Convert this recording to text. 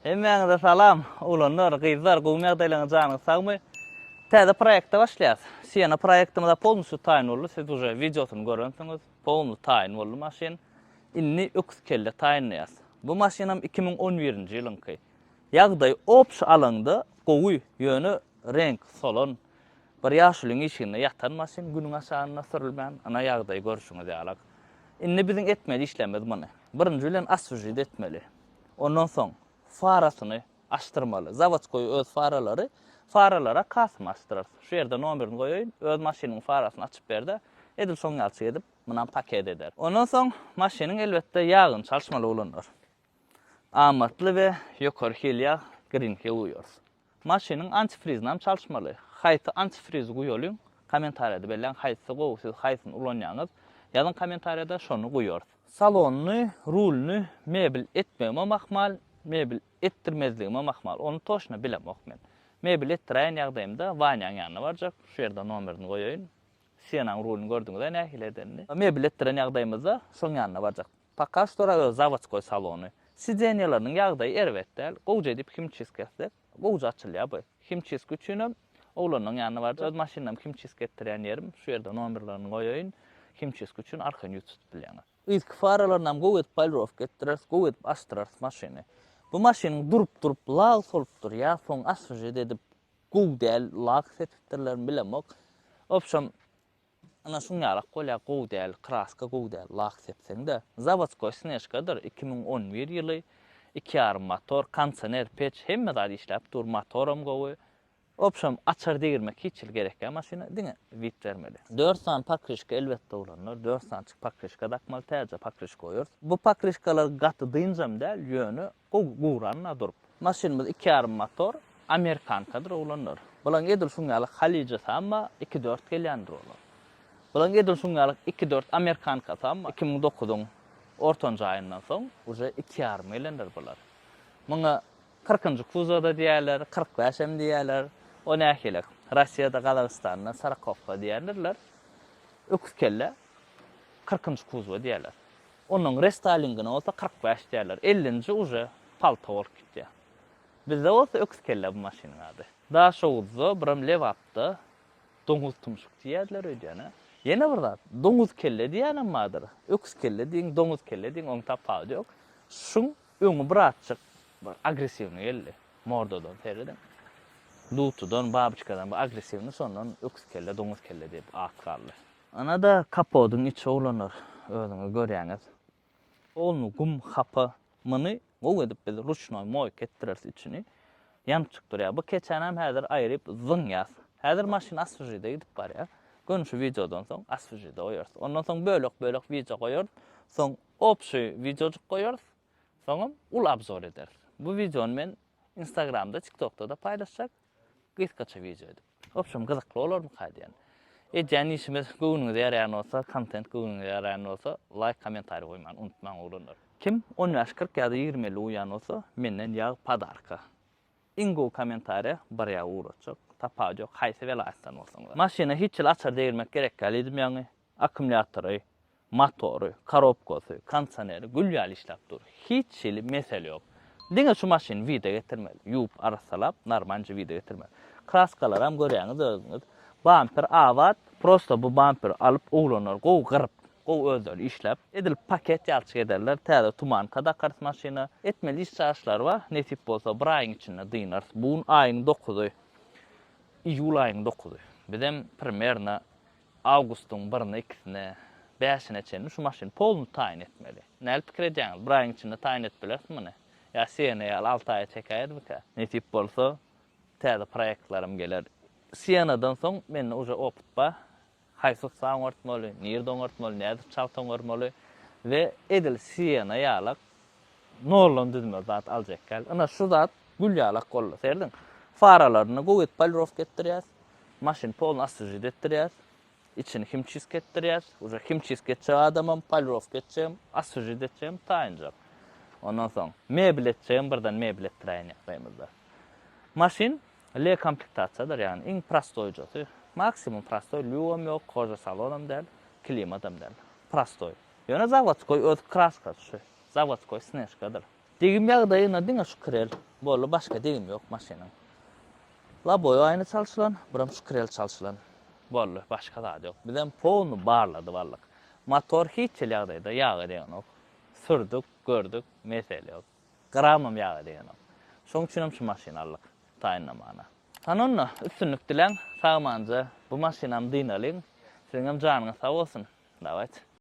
Emmeňize salam. Ulanlar, gyzlar, gowmagdaýlaryňyz janyňyz sagmy? Täze proýekte başlaýas. Siyana proýektimizde polnusy taýyn boldy. Siz uje videosunu göränsiňiz. Polnu taýyn boldy maşyn. Inni öküz kelle taýynlaýas. Bu maşynam 2011-nji ýylynky. Ýagdaý opş alanda gowy ýöne renk solon bir ýaşulyň işine ýatan maşyn günüň aşagyna sürilmän ana ýagdaý görüşüňiz ýalag. Inni biziň etmeli işlemez muny. Birinji bilen assujet etmeli. Ondan soň farasyny açtyrmaly. Zavodskoy öz faralara kasym açtyrar. Şu ýerde nomerini goýaýyn, öz maşynyň farasyny açyp berdi. Edil soňalçy edip munan paket eder. Ondan soň maşynyň elbetde ýağyn çalşmaly bolanlar. Amatly we ýokary hil ýağ grinke goýýar. Maşynyň antifrizinam çalşmaly. Haýty antifriz goýalyň, kommentariýada bellen haýsy gowy, siz haýsyny ulanýaňyz, ýazyn kommentariýada şonu goýýar. Salonny, rulny mebel etmegime mahmal, mebel ettirmezligime mahmal. Onu toşna bilemok men. Mebel ettirän ýagdaýymda wanyaň ýanyna barjak. Şu ýerde nomerini goýaýyn. Siýanyň rulny gördüňizde nähil edenni. Mebel ettirän ýagdaýymyzda şoň ýanyna barjak. Paka ştora zavodskoy salony. Sideniýalarynyň ýagdaýy erbetdäl. Gowja edip himçisk etsek, gowja açylýar bu. Himçisk üçin oglanyň ýanyna barjak. Öz maşynam himçisk ettirän ýerim. Şu ýerde nomerlerini goýaýyn. Himçisk üçin arka ýut tutup bilýär. İlk faralarynam gowet palrovka ettirer, gowet açtyrar maşyny. Bu maşynyň durup lag solup dur, soň assujet edip gowdäl lag setipdirler bilemok. Opşam ana şuňarak golýa gowdäl, kraska gowdäl lag sepseň-de. Zavodskoy snejkadyr 2011 ýyly 2,5 motor, kondisioner, peç hemme zat işläp dur, motoram gowy. Opşam açar degirmek hiç gerekýän maşyna diňe wit bermeli. 4 san pakryşka elbetde bolanlar, 4 sançyk pakryşka dakmaly täze pakryşka goýar. Bu pakryşkalar gaty dynjam däl, ýöne gowranna durup. Maşynymyz 2,5 motor, Amerikankadyr bolanlar. Bulan edil şuňaly Halija samma 2-4 gelýändir bolar. Bulan edil şuňaly 2-4 Amerikanka samma 2009-yň ortanjy aýyndan soň uje 2,5 gelýändir bolar. Muňa 40-njy kuzowda diýerler, 45 hem diýerler. O nähilek. Rossiýada, Gazagystanda, Sarakovka diýerler. Öküz kelle 40-njy kuzow diýerler. Onuň restylingyna bolsa 45 diýerler. 50-nji uje palto bolup gitdi. Bizde bolsa öküz kelle bu maşynyň ady. Daha şowuzda biram lewapda doňuz tumşuk diýerler öýdäne. Ýene bir zat doňuz kelle diýenem madyr. Öküz kelle diýen, doňuz kelle diýen oň tapagy ýok. Şuň öňü bir atçyk, bir agressiwni geldi. Mordodan tereden. Lutudan, babiçkadan bu agresivni sondan öküz kelle, doňuz kelle diýip at galdy. Ana da kapodyň içi olanlar özüňiz görýäňiz. Onu gum hapa mını gow edip biz ruçnoy moýk etdirers içini. Ýamçyk durýar. Bu keçenam häzir aýryp zyň ýaz. Häzir maşyna assujetde gidip barýar. Gönüşü videodan soň assujetde goýar. Ondan soň bölek video goýar. Soň opşy videojuk goýar. Soňam ul abzor eder. Bu videony men Instagramda, TikTokda da paýlaşjak. Gysgaça video edip. Opşam gyzykly bolarmy haýdyan. Ejani işimiz göwnüňize ýaraýan bolsa, kontent göwnüňize ýaraýan bolsa, like, kommentariýa goýmaň, unutmaň bolanlar. Kim 10 ýaş 40 ýa-da 20 ýyl uýan bolsa, menden ýag padarka. Ingo kommentariýa bir ýag uğraçak, tapagy ýok, haýsy velasdan bolsaňlar. Maşyna hiç ýyl açar degirmek gerekkäli edimýäňi, akkumulýatory, motory, korobkasy, kondisioneri gülýäl işläp dur. Hiç ýyl mesele ýok. Diňe şu maşyny video getirmeli. Ýup arasalap, narmanjy video getirmeli. Kraskalar hem görýäňiz özüňiz. Bumper awat, prosto bu bumper alıp oglanlar gow gyryp, gow özleri işläp, edil paket ýalçyk ederler. Täze tuman kada kart maşyna etmeli iş çaşlar bar. Netip bolsa bir aýyň içinde dynar. Bu aýyň 9-y, iýul aýyň 9-y. Bizem primerna awgustyň 1-ni, 2-sine, 5-ine çenli şu maşyny polnu taýyn etmeli. Näl pikir edýäňiz? Bir aýyň içinde taýyn etip bilersizmi? Ya sene ya 6 ay çekäýärmika. Netip bolsa täze proýektlarym geler. Siyanadan soň men uje oputpa haýsy saň ortmaly, nirden ortmaly, näde çaltan ortmaly we edil siyana ýalak norlan düzme zat aljak kel. Ana şu zat gül ýalak golla serdiň. Faralaryny gowet palrovka etdirýär. Maşyn polna assujet etdirýär. İçini himçisk etdirýär. Uje himçisk etjek adamam palrovka etjem, assujet etjem taýynjak. Ondan soň mebel etjem, birden mebel etdirýän ýagdaýymyzda. Maşyn L komplektatsiyadır, yani en prostoycası. Maksimum prostoy, lüwam ýok, koja salonam däl, klimatam däl. Prostoy. Ýöne zavodskoy öz kraskasy şu. Zavodskoy snejkadyr. Digim ýagdaýyna diňe şükürel. Bolu başga digim ýok maşynyň. Laboy aýny çalşylan, buram şükürel çalşylan. Bolu başga zat ýok. Bizem pownu barlady barlyk. Motor hiç ýagdaýda ýaga diýen ok. Sürdük, gördük, mesele ýok. Gramam ýaga diýen ok. Şoň üçin hem şu maşynalyk taýynlamana. Hanonda üstünlük dilen sagmanja bu maşynam dynalyn. Senem janyňyz sag bolsun. Dawat.